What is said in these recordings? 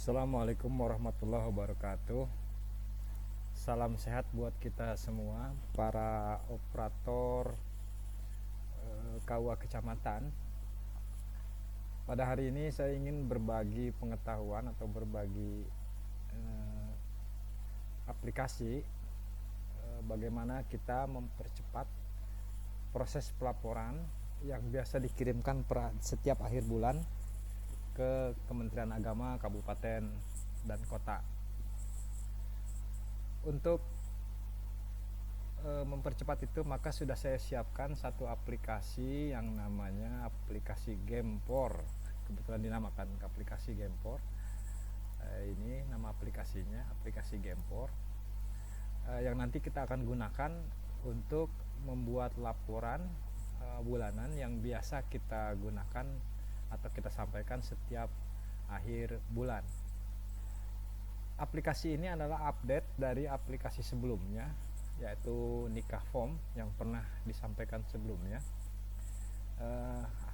Assalamualaikum warahmatullahi wabarakatuh. Salam sehat buat kita semua, para operator KUA kecamatan. Pada hari ini saya ingin berbagi pengetahuan atau berbagi aplikasi bagaimana kita mempercepat proses pelaporan yang biasa dikirimkan setiap akhir bulan ke Kementerian Agama Kabupaten dan Kota. Untuk mempercepat itu, maka sudah saya siapkan satu aplikasi yang namanya aplikasi Gempor. Kebetulan dinamakan aplikasi Gempor. Ini nama aplikasinya, aplikasi Gempor, yang nanti kita akan gunakan untuk membuat laporan bulanan yang biasa kita gunakan atau kita sampaikan setiap akhir bulan. Aplikasi ini adalah update dari aplikasi sebelumnya, yaitu Nikah Form yang pernah disampaikan sebelumnya.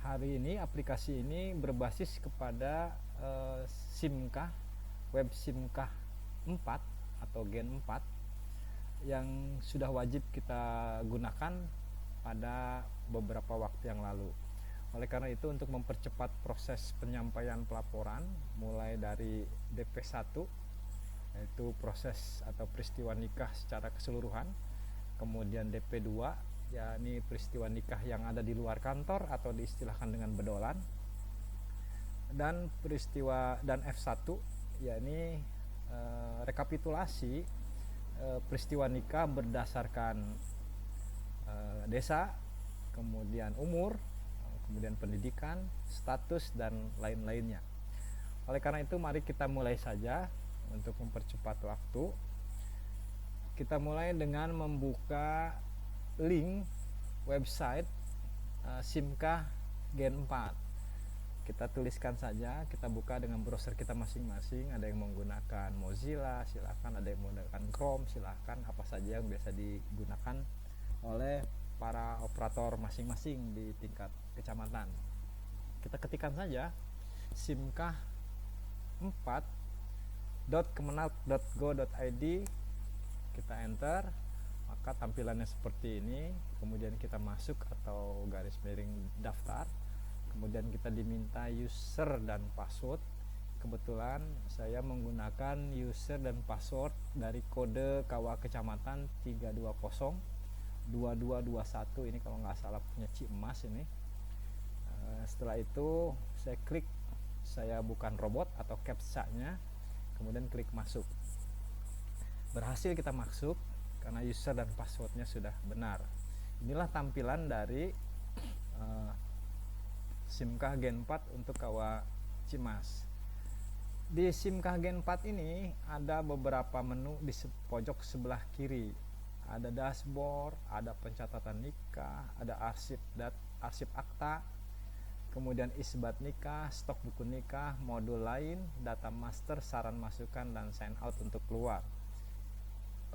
Hari ini aplikasi ini berbasis kepada SIMKah, web SIMKah 4 atau Gen 4 yang sudah wajib kita gunakan pada beberapa waktu yang lalu. Oleh karena itu, untuk mempercepat proses penyampaian pelaporan mulai dari DP1, yaitu proses atau peristiwa nikah secara keseluruhan, kemudian DP2, yakni peristiwa nikah yang ada di luar kantor atau diistilahkan dengan bedolan, dan F1, yakni rekapitulasi peristiwa nikah berdasarkan desa, kemudian umur, kemudian pendidikan, status, dan lain-lainnya. Oleh karena itu, mari kita mulai saja untuk mempercepat waktu. Kita mulai dengan membuka link website SIMKah Gen 4. Kita tuliskan saja, kita buka dengan browser kita masing-masing. Ada yang menggunakan Mozilla, silahkan. Ada yang menggunakan Chrome, silahkan. Apa saja yang biasa digunakan oleh para operator masing-masing di tingkat kecamatan. Kita ketikkan saja simkah4.kemenag.go.id, kita enter, maka tampilannya seperti ini. Kemudian kita masuk atau garis miring daftar, kemudian kita diminta user dan password. Kebetulan saya menggunakan user dan password dari kode KUA kecamatan 3202221, ini kalau nggak salah punya Ci Emas ini. Setelah itu saya klik, saya bukan robot atau captcha-nya, kemudian klik masuk. Berhasil kita masuk karena user dan passwordnya sudah benar. Inilah tampilan dari SIMKah Gen 4 untuk KUA Cimas. Di SIMKah Gen 4 ini ada beberapa menu di pojok sebelah kiri. Ada dashboard, ada pencatatan nikah, ada arsip akta, kemudian isbat nikah, stok buku nikah, modul lain, data master, saran masukan, dan sign out untuk keluar.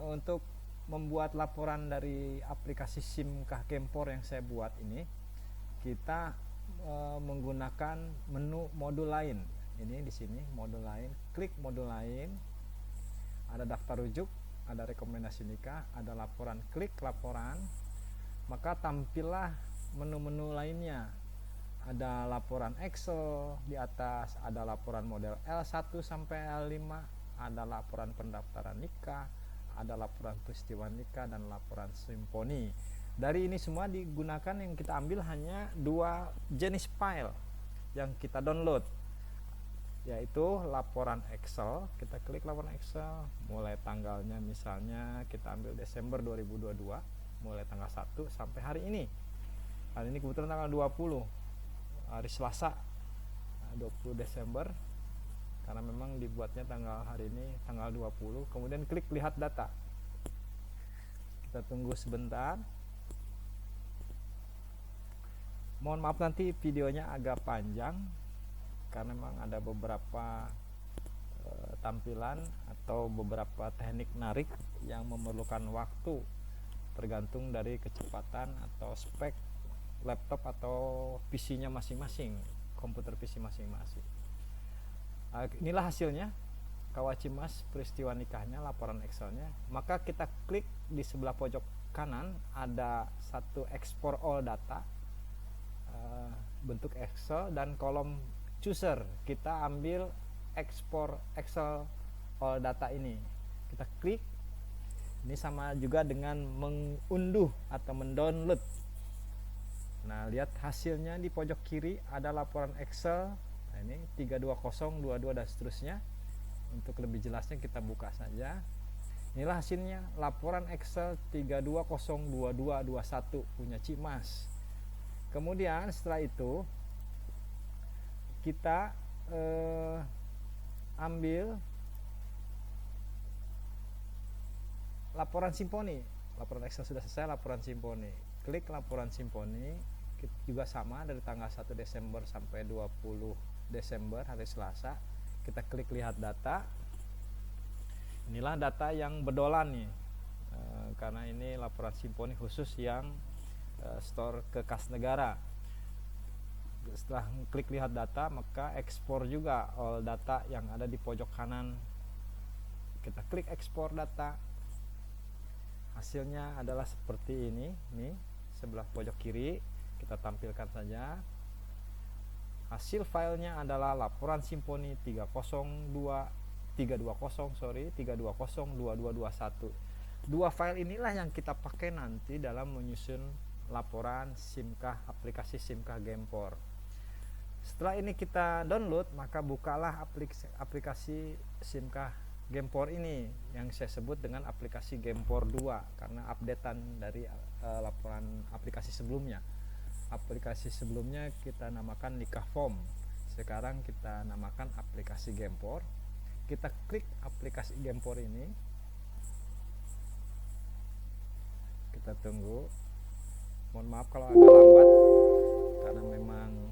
Untuk membuat laporan dari aplikasi SIMKah Gempor yang saya buat ini, kita menggunakan menu modul lain. Ini di sini modul lain, klik modul lain, ada daftar rujuk, ada rekomendasi nikah, ada laporan, klik laporan, maka tampillah menu-menu lainnya. Ada laporan Excel di atas, ada laporan model L1 sampai L5, ada laporan pendaftaran nikah, ada laporan peristiwa nikah, dan laporan simponi. Dari ini semua digunakan, yang kita ambil hanya dua jenis file yang kita download, yaitu laporan Excel. Kita klik laporan Excel, mulai tanggalnya misalnya kita ambil Desember 2022, mulai tanggal 1 sampai hari ini. Hari ini kebetulan tanggal 20, hari Selasa, 20 Desember, karena memang dibuatnya tanggal hari ini tanggal 20. Kemudian klik lihat data. Kita tunggu sebentar. Mohon maaf nanti videonya agak panjang karena memang ada beberapa tampilan atau beberapa teknik narik yang memerlukan waktu, tergantung dari kecepatan atau spek laptop atau PC-nya masing-masing, komputer PC masing-masing. Inilah hasilnya. KUA Cimas peristiwa nikahnya, laporan Excelnya, maka kita klik di sebelah pojok kanan ada satu export all data, bentuk Excel, dan kolom chooser kita ambil ekspor Excel all data ini, kita klik. Ini sama juga dengan mengunduh atau mendownload. Nah, lihat hasilnya di pojok kiri ada laporan Excel. Nah, ini 32022 dan seterusnya. Untuk lebih jelasnya kita buka saja. Inilah hasilnya, laporan Excel 3202221 punya Cimas. Kemudian setelah itu kita ambil laporan Simponi. Laporan Excel sudah selesai, laporan Simponi. Klik laporan Simponi, juga sama dari tanggal 1 Desember sampai 20 Desember hari Selasa. Kita klik lihat data. Inilah data yang berdolan nih, karena ini laporan Simponi khusus yang store ke kas negara. Setelah klik lihat data, maka ekspor juga all data yang ada di pojok kanan. Kita klik ekspor data. Hasilnya adalah seperti ini, nih sebelah pojok kiri. Kita tampilkan saja. Hasil filenya adalah laporan Simponi 3202221. Dua file inilah yang kita pakai nanti dalam menyusun laporan SIMKah, aplikasi SIMKah Gempor. Setelah ini kita download, maka bukalah aplikasi SIMKah Gempor ini yang saya sebut dengan aplikasi Gempor 2 karena updatean dari laporan aplikasi sebelumnya. Aplikasi sebelumnya kita namakan Nikah Form. Sekarang kita namakan aplikasi Gempor. Kita klik aplikasi Gempor ini. Kita tunggu. Mohon maaf kalau agak lambat karena memang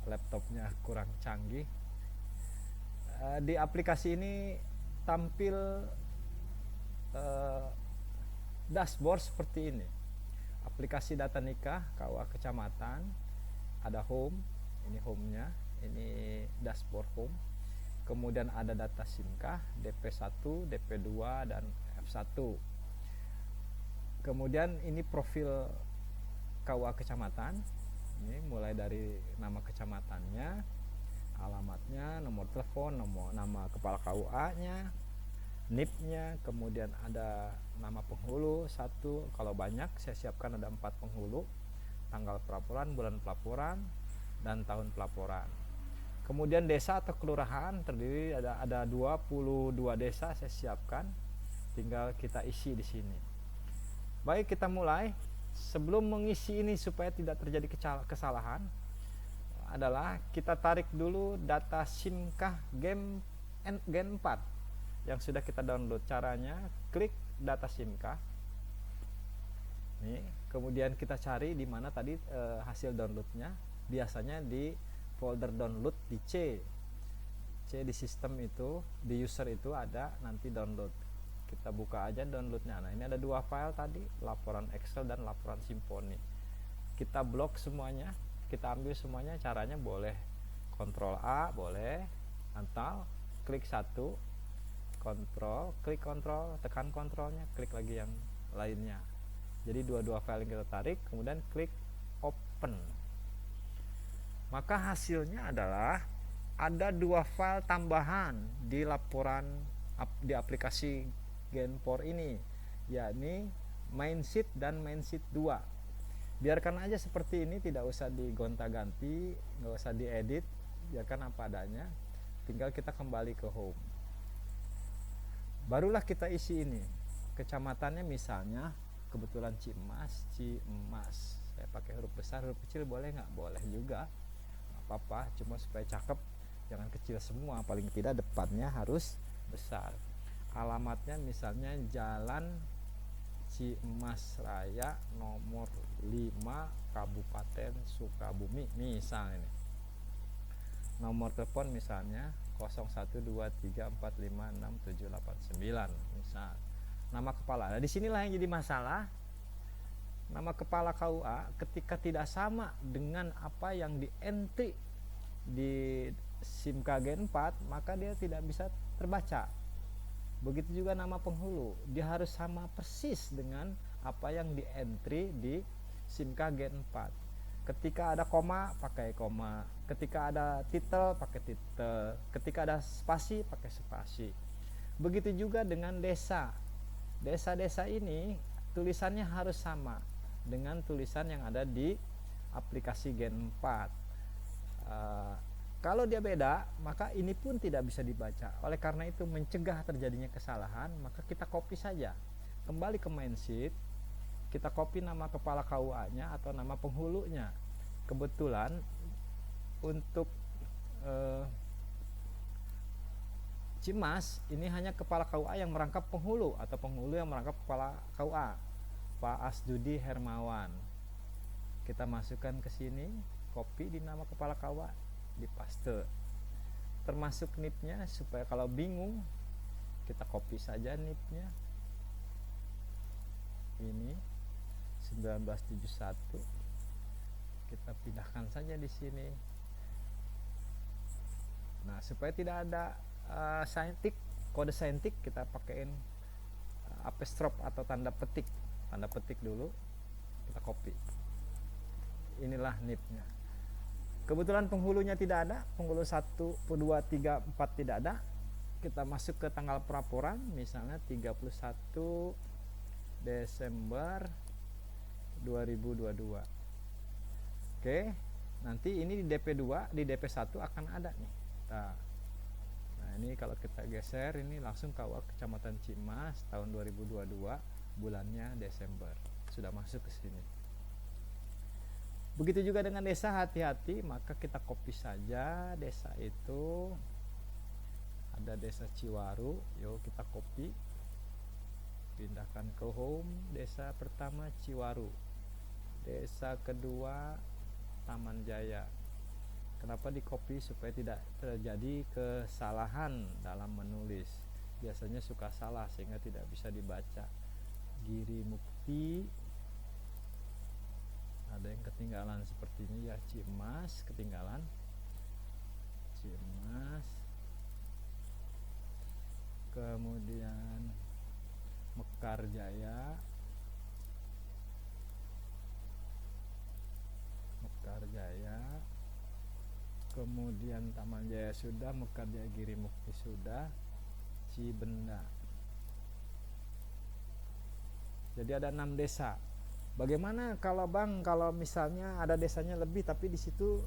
laptopnya kurang canggih. Di aplikasi ini tampil dashboard seperti ini. Aplikasi data nikah KUA kecamatan, ada home, ini home-nya, ini dashboard home. Kemudian ada data SIMKah, DP1, DP2 dan F1. Kemudian ini profil KUA kecamatan. Ini mulai dari nama kecamatannya, alamatnya, nomor telepon, nama kepala KUA-nya, NIP-nya, kemudian ada nama penghulu 1, kalau banyak saya siapkan ada 4 penghulu, tanggal pelaporan, bulan pelaporan, dan tahun pelaporan. Kemudian desa atau kelurahan terdiri ada 22 desa saya siapkan, tinggal kita isi di sini. Baik, kita mulai. Sebelum mengisi ini supaya tidak terjadi kesalahan adalah kita tarik dulu data SIMKah Gen 4 yang sudah kita download. Caranya klik data SIMKah. Nih, kemudian kita cari di mana tadi hasil downloadnya. Biasanya di folder download di C di sistem itu, di user itu ada nanti download. Kita buka aja downloadnya. Nah, ini ada 2 file tadi, laporan Excel dan laporan Simponi. Kita blok semuanya, kita ambil semuanya. Caranya boleh Ctrl A, boleh atau klik 1, Ctrl, klik Ctrl, tekan Ctrl-nya, klik lagi yang lainnya. Jadi dua file yang kita tarik, kemudian klik Open. Maka hasilnya adalah ada 2 file tambahan di laporan di aplikasi Gempor ini, yakni main sheet dan main sheet 2. Biarkan aja seperti ini, tidak usah digonta-ganti, nggak usah diedit, biarkan apa adanya. Tinggal kita kembali ke home. Barulah kita isi ini. Kecamatannya misalnya kebetulan Cimas. Saya pakai huruf besar, huruf kecil boleh nggak? Boleh juga, nggak apa-apa. Cuma supaya cakep, jangan kecil semua. Paling tidak depannya harus besar. Alamatnya misalnya Jalan Cimas Raya nomor 5 Kabupaten Sukabumi misal ini. Nomor telepon misalnya 0123456789 misal. Nama kepala. Nah, disinilah yang jadi masalah. Nama kepala KUA ketika tidak sama dengan apa yang di entry di SIM KG4 maka dia tidak bisa terbaca. Begitu juga nama penghulu, dia harus sama persis dengan apa yang di entry di SIM KG4. Ketika ada koma pakai koma, ketika ada titel pakai titel, ketika ada spasi pakai spasi. Begitu juga dengan desa. Desa-desa ini tulisannya harus sama dengan tulisan yang ada di aplikasi Gen 4. Kalau dia beda, maka ini pun tidak bisa dibaca. Oleh karena itu, mencegah terjadinya kesalahan, maka kita copy saja. Kembali ke main sheet, kita copy nama kepala KUA-nya atau nama penghulunya. Kebetulan untuk Cimas ini hanya kepala KUA yang merangkap penghulu atau penghulu yang merangkap kepala KUA, Pak Asdudi Hermawan. Kita masukkan ke sini, copy di nama kepala KUA, dipaste. Termasuk NIP-nya supaya kalau bingung kita copy saja NIP-nya. Ini 1971. Kita pindahkan saja di sini. Nah, supaya tidak ada kode saintik, kita pakaiin apostrophe atau tanda petik. Tanda petik dulu, kita copy. Inilah NIP-nya. Kebetulan penghulunya tidak ada, penghulu 1, 2, 3, 4 tidak ada. Kita masuk ke tanggal pelaporan, misalnya 31 Desember 2022. Oke, nanti ini di DP2, di DP1 akan ada nih. Nah, ini kalau kita geser, ini langsung KUA Kecamatan Cimas tahun 2022, bulannya Desember. Sudah masuk ke sini. Begitu juga dengan desa, hati-hati, maka kita copy saja desa itu. Ada desa Ciwaru, yuk kita copy, pindahkan ke home. Desa pertama Ciwaru, desa kedua Taman Jaya. Kenapa di copy? Supaya tidak terjadi kesalahan dalam menulis. Biasanya suka salah sehingga tidak bisa dibaca. Giri Mukti, ada yang ketinggalan seperti ini ya, Cimas ketinggalan, Cimas, kemudian Mekarjaya, kemudian Taman Jaya sudah, Mekarjaya Giri Mukti sudah, Cibenda. Jadi ada 6 desa. Bagaimana kalau Bang, kalau misalnya ada desanya lebih tapi di situ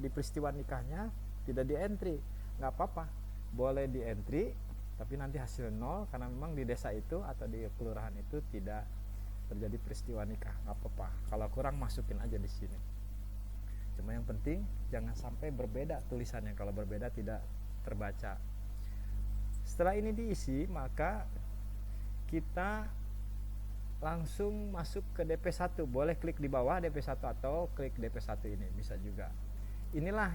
di peristiwa nikahnya tidak di entry? Nggak apa-apa, boleh di entry, tapi nanti hasil 0 karena memang di desa itu atau di kelurahan itu tidak terjadi peristiwa nikah. Nggak apa-apa, kalau kurang masukin aja di sini. Cuma yang penting jangan sampai berbeda tulisannya, kalau berbeda tidak terbaca. Setelah ini diisi, maka kita langsung masuk ke DP1. Boleh klik di bawah DP1 atau klik DP1 ini, bisa juga. Inilah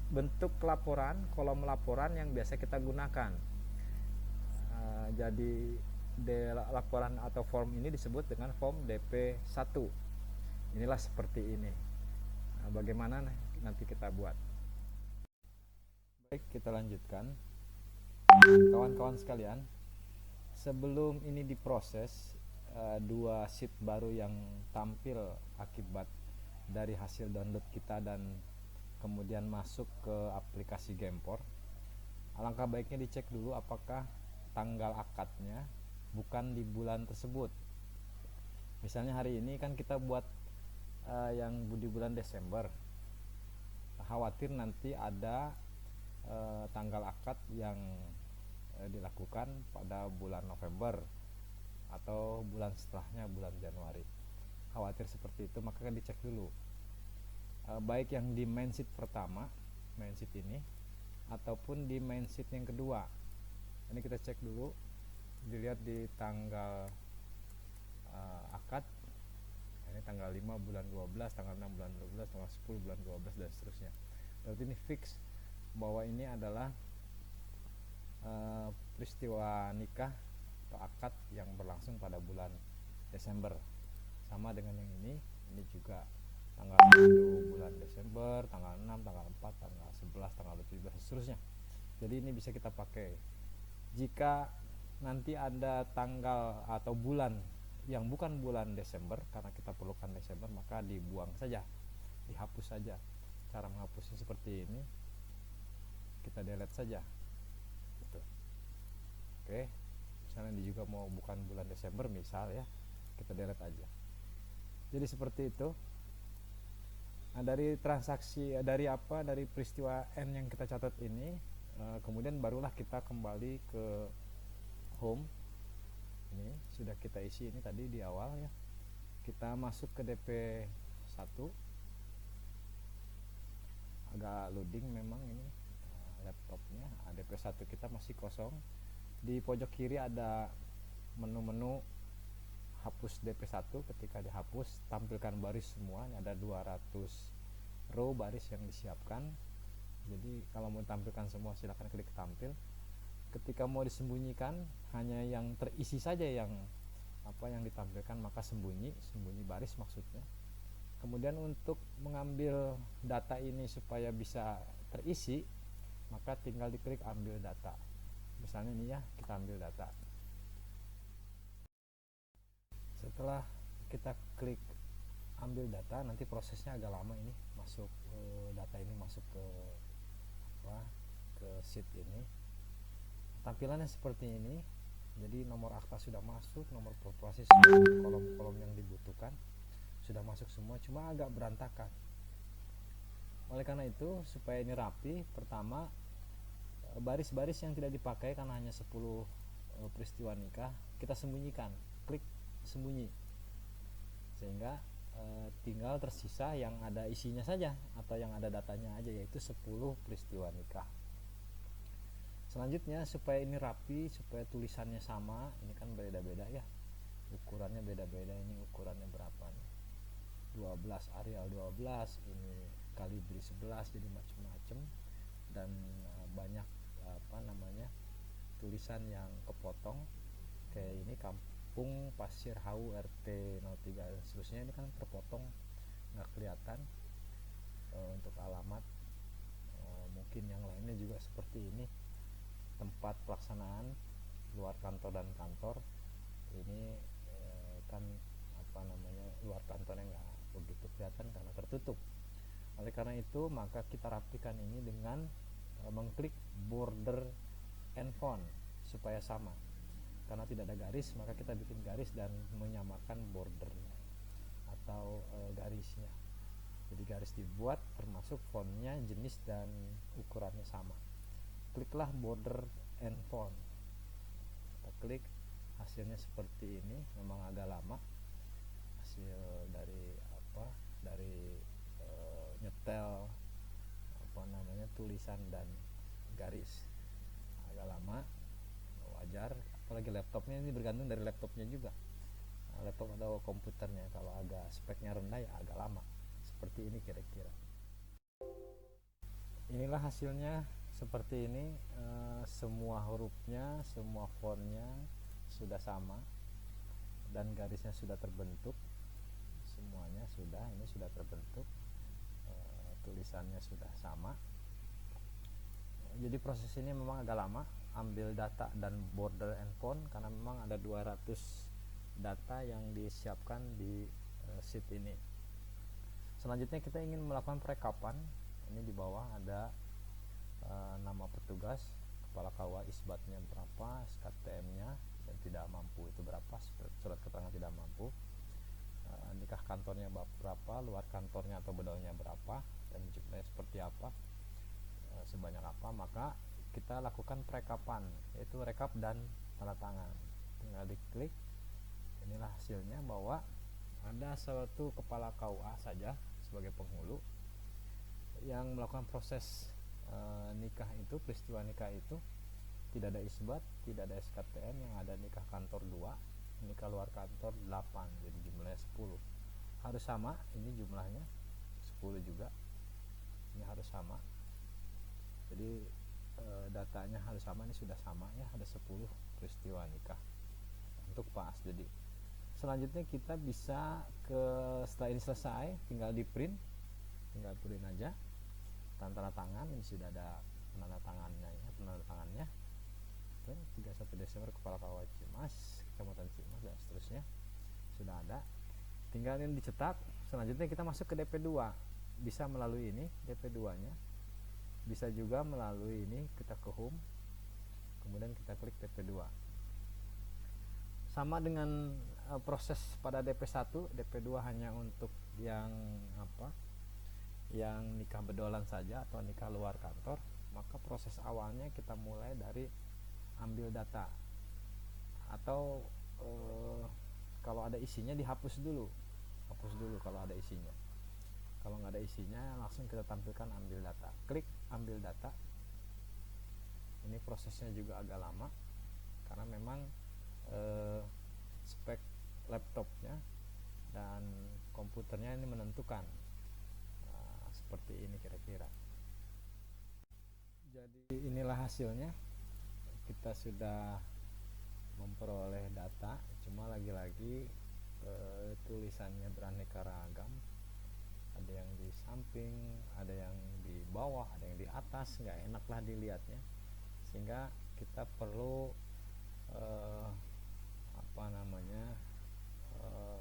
bentuk laporan, kolom laporan yang biasa kita gunakan. Jadi laporan atau form ini disebut dengan form DP1. Inilah seperti ini. Bagaimana nanti kita buat. Baik, kita lanjutkan. Kawan-kawan sekalian, sebelum ini diproses, 2 sheet baru yang tampil akibat dari hasil download kita dan kemudian masuk ke aplikasi Gempor. Alangkah baiknya dicek dulu apakah tanggal akadnya bukan di bulan tersebut. Misalnya hari ini kan kita buat yang di bulan Desember, khawatir nanti ada tanggal akad yang dilakukan pada bulan November atau bulan setelahnya, bulan Januari. Khawatir seperti itu, maka kan dicek dulu, baik yang di main sheet pertama, main sheet ini, ataupun di main sheet yang kedua. Ini kita cek dulu, dilihat di tanggal akad. Ini tanggal 5 bulan 12, tanggal 6 bulan 12, tanggal 10 bulan 12 dan seterusnya. Berarti ini fix bahwa ini adalah peristiwa nikah atau akad yang berlangsung pada bulan Desember. Sama dengan yang ini juga tanggal 1 bulan Desember, tanggal 6, tanggal 4, tanggal 11, tanggal 7, seterusnya. Jadi ini bisa kita pakai jika nanti ada tanggal atau bulan yang bukan bulan Desember, karena kita perlukan Desember, maka dibuang saja, dihapus saja. Cara menghapusnya seperti ini, kita delete saja gitu. Oke, misalnya ini juga mau bukan bulan Desember misal ya, kita delete aja. Jadi seperti itu. Nah, dari transaksi dari peristiwa N yang kita catat ini, kemudian barulah kita kembali ke home. Ini sudah kita isi ini tadi di awal ya. Kita masuk ke DP 1. Agak loading memang ini laptopnya. DP 1 kita masih kosong. Di pojok kiri ada menu-menu hapus DP1. Ketika dihapus, tampilkan baris semua. Ini ada 200 row baris yang disiapkan. Jadi kalau mau tampilkan semua silahkan klik tampil. Ketika mau disembunyikan, hanya yang terisi saja yang ditampilkan, maka sembunyi baris maksudnya. Kemudian untuk mengambil data ini supaya bisa terisi, maka tinggal diklik ambil data. Misalnya ini ya, kita ambil data. Setelah kita klik ambil data, nanti prosesnya agak lama ini masuk data ini masuk ke sheet ini. Tampilannya seperti ini. Jadi nomor akta sudah masuk, nomor populasi, kolom-kolom yang dibutuhkan sudah masuk semua, cuma agak berantakan. Oleh karena itu, supaya ini rapi, pertama baris-baris yang tidak dipakai karena hanya 10 peristiwa nikah, kita sembunyikan, klik sembunyi, sehingga tinggal tersisa yang ada isinya saja atau yang ada datanya aja, yaitu 10 peristiwa nikah. Selanjutnya, supaya ini rapi, supaya tulisannya sama, ini kan beda-beda ya, ukurannya beda-beda. Ini ukurannya berapa nih, 12 Arial 12, ini kalibri 11, jadi macam-macam, dan banyak tulisan yang kepotong kayak ini, Kampung Pasir Hau RT 03 dan seterusnya. Ini kan terpotong, nggak kelihatan. Untuk alamat mungkin yang lainnya juga seperti ini. Tempat pelaksanaan, luar kantor dan kantor, ini kan luar kantornya nggak begitu kelihatan karena tertutup. Oleh karena itu, maka kita rapikan ini dengan mengklik border and font supaya sama. Karena tidak ada garis, maka kita bikin garis dan menyamakan bordernya atau garisnya. Jadi garis dibuat termasuk fontnya, jenis dan ukurannya sama. Kliklah border and font. Kita klik, hasilnya seperti ini. Memang agak lama hasil dari nyetel tulisan dan garis, agak lama, wajar. Apalagi laptopnya, ini bergantung dari laptopnya juga. Laptop atau komputernya, kalau agak speknya rendah ya agak lama. Seperti ini kira-kira. Inilah hasilnya seperti ini. Semua hurufnya, semua fontnya sudah sama dan garisnya sudah terbentuk. Semuanya sudah, ini sudah terbentuk. Tulisannya sudah sama. Jadi proses ini memang agak lama, ambil data dan border and font, karena memang ada 200 data yang disiapkan di sheet ini. Selanjutnya kita ingin melakukan perekapan. Ini di bawah ada nama petugas, kepala KUA isbatnya berapa, SKTM-nya dan tidak mampu itu berapa, surat keterangan tidak mampu, nikah kantornya berapa, luar kantornya atau bedalnya berapa, dan jumlahnya seperti apa, sebanyak apa. Maka kita lakukan perekapan, yaitu rekap dan tanda tangan. Tinggal diklik, inilah hasilnya, bahwa ada satu kepala KUA saja sebagai penghulu yang melakukan proses nikah itu, peristiwa nikah itu. Tidak ada isbat, tidak ada SKTM, yang ada nikah kantor 2, nikah luar kantor 8, jadi jumlahnya 10. Harus sama, ini jumlahnya 10 juga, ini harus sama. Jadi datanya harus sama, ini sudah sama ya, ada 10 peristiwa nikah untuk pas. Jadi selanjutnya kita bisa setelah ini selesai, tinggal di print aja, tanda tangan. Ini sudah ada penandatangannya 31 Desember Kepala KUA Cimas, Kecamatan Cimas, dan seterusnya sudah ada. Tinggal ini dicetak. Selanjutnya kita masuk ke DP2. Bisa melalui ini DP2 nya, bisa juga melalui ini, kita ke home, kemudian kita klik DP2. Sama dengan proses pada DP1, DP2 hanya untuk yang yang nikah bedolan saja atau nikah luar kantor. Maka proses awalnya kita mulai dari ambil data, atau kalau ada isinya dihapus dulu, kalau ada isinya. Kalau nggak ada isinya, langsung kita tampilkan ambil data. Klik ambil data. Ini prosesnya juga agak lama karena memang spek laptopnya dan komputernya ini menentukan. Seperti ini kira-kira. Jadi inilah hasilnya. Kita sudah memperoleh data, cuma lagi-lagi tulisannya beraneka ragam. Ada yang di samping, ada yang di bawah, ada yang di atas, nggak enak lah dilihatnya. Sehingga kita perlu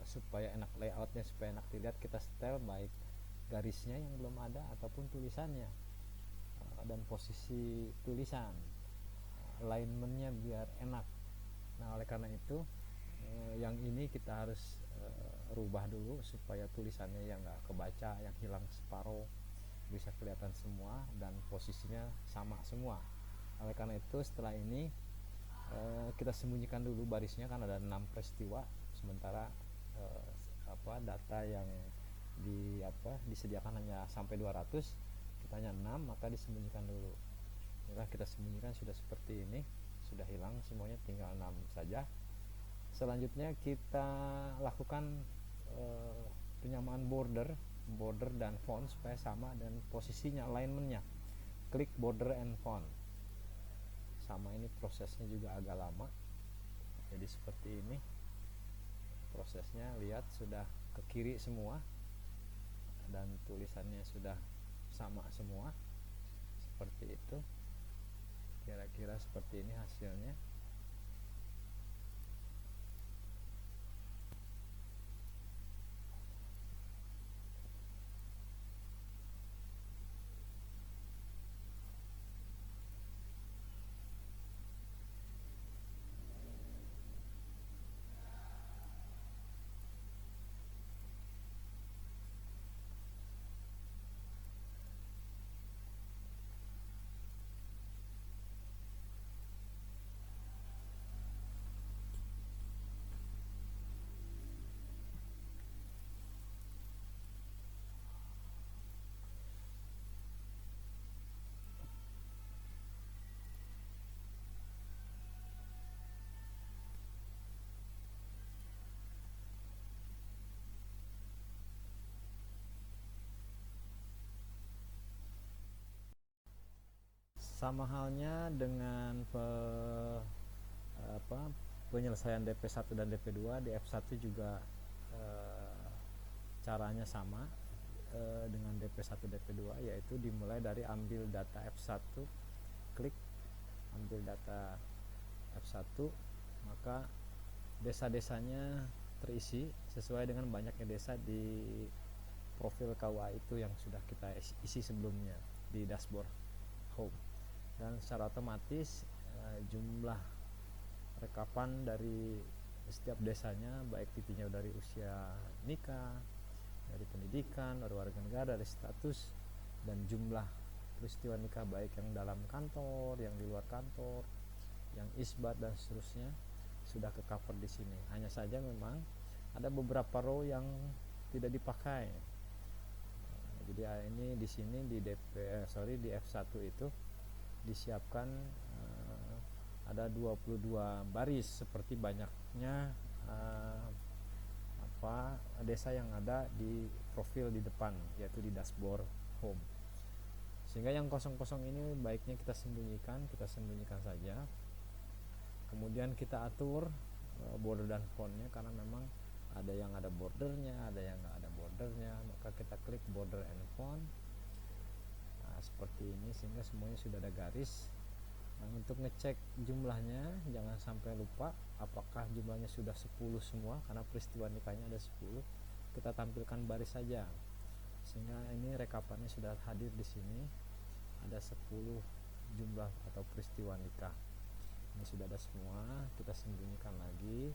supaya enak layoutnya, supaya enak dilihat, kita setel baik garisnya yang belum ada ataupun tulisannya, dan posisi tulisan, alignmentnya biar enak. Nah, oleh karena itu yang ini kita harus rubah dulu supaya tulisannya yang nggak kebaca, yang hilang separuh, bisa kelihatan semua dan posisinya sama semua. Oleh karena itu setelah ini kita sembunyikan dulu barisnya, kan ada 6 peristiwa, sementara data yang disediakan hanya sampai 200, kita hanya 6, maka disembunyikan dulu. Inilah kita sembunyikan, sudah seperti ini, sudah hilang semuanya, tinggal 6 saja. Selanjutnya kita lakukan penyamaan border dan font supaya sama, dan posisinya, alignmentnya. Klik border and font. Sama, ini prosesnya juga agak lama. Jadi seperti ini prosesnya, lihat sudah ke kiri semua dan tulisannya sudah sama semua. Seperti itu, kira-kira seperti ini hasilnya. Sama halnya dengan penyelesaian DP1 dan DP2, di F1 juga caranya sama dengan DP1 DP2, yaitu dimulai dari ambil data F1, klik ambil data F1, maka desa-desanya terisi sesuai dengan banyaknya desa di profil KUA itu yang sudah kita isi sebelumnya di dashboard home. Dan secara otomatis jumlah rekapan dari setiap desanya, baik titiknya dari usia nikah, dari pendidikan, dari warga negara, dari status, dan jumlah peristiwa nikah baik yang dalam kantor, yang di luar kantor, yang isbat dan seterusnya sudah ke cover di sini. Hanya saja memang ada beberapa row yang tidak dipakai. Jadi ini di sini di di F1 itu disiapkan ada 22 baris, seperti banyaknya desa yang ada di profil di depan, yaitu di dashboard home. Sehingga yang kosong-kosong ini baiknya kita sembunyikan saja. Kemudian kita atur border dan fontnya, karena memang ada yang ada bordernya, ada yang nggak ada bordernya, maka kita klik border and font. seperti ini, sehingga semuanya sudah ada garis. Nah, untuk ngecek jumlahnya jangan sampai lupa apakah jumlahnya sudah 10 semua, karena peristiwa nikahnya ada 10. Kita tampilkan baris saja, sehingga ini rekapannya sudah hadir di sini, ada 10 jumlah atau peristiwa nikah. Ini sudah ada semua, kita sembunyikan lagi.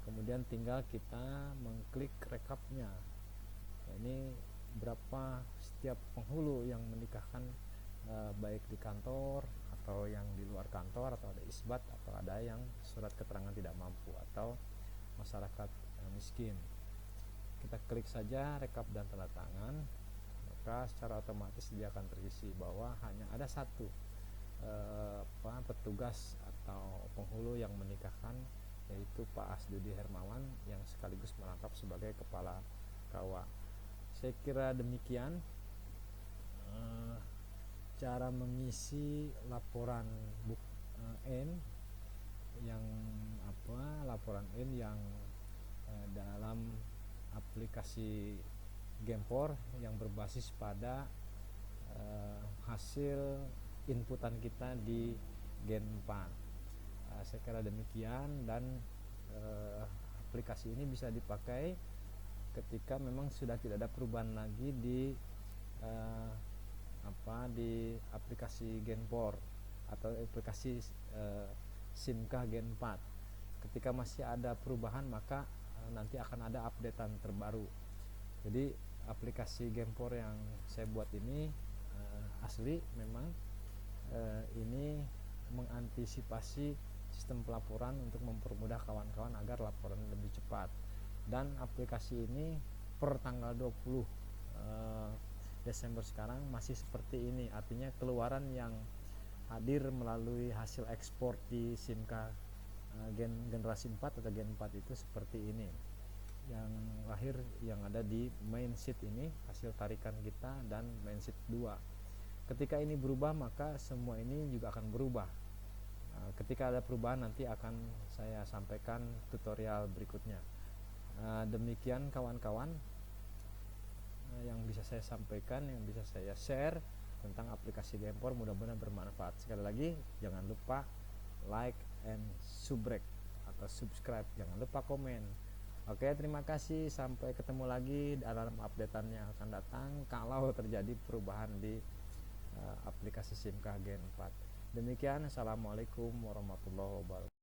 Kemudian tinggal kita mengklik rekapnya. Nah, ini berapa setiap penghulu yang menikahkan, baik di kantor atau yang di luar kantor, atau ada isbat, atau ada yang surat keterangan tidak mampu, atau masyarakat miskin. Kita klik saja rekap dan tanda tangan, maka secara otomatis dia akan terisi bahwa hanya ada satu petugas atau penghulu yang menikahkan, yaitu Pak Asdudi Hermawan, yang sekaligus merangkap sebagai kepala KUA. Saya kira demikian cara mengisi laporan N yang laporan N yang dalam aplikasi Gempor yang berbasis pada hasil inputan kita di Gen 4. Saya kira demikian, dan aplikasi ini bisa dipakai ketika memang sudah tidak ada perubahan lagi di aplikasi Genpor atau aplikasi SIMKah Gen 4. Ketika masih ada perubahan, maka nanti akan ada updatean terbaru. Jadi aplikasi Genpor yang saya buat ini asli memang ini mengantisipasi sistem pelaporan untuk mempermudah kawan-kawan agar laporan lebih cepat. Dan aplikasi ini per tanggal 20 Desember sekarang masih seperti ini, artinya keluaran yang hadir melalui hasil ekspor di SIMKah generasi 4 atau Gen 4 itu seperti ini. Yang lahir yang ada di main sheet ini hasil tarikan kita, dan main sheet 2. Ketika ini berubah, maka semua ini juga akan berubah. Ketika ada perubahan, nanti akan saya sampaikan tutorial berikutnya. Demikian kawan-kawan yang bisa saya sampaikan, yang bisa saya share tentang aplikasi Gempor. Mudah-mudahan bermanfaat. Sekali lagi, jangan lupa like and subscribe, jangan lupa komen. Oke, terima kasih, sampai ketemu lagi dalam updatean yang akan datang kalau terjadi perubahan di aplikasi SIMKah Gen 4. Demikian, assalamualaikum warahmatullahi wabarakatuh.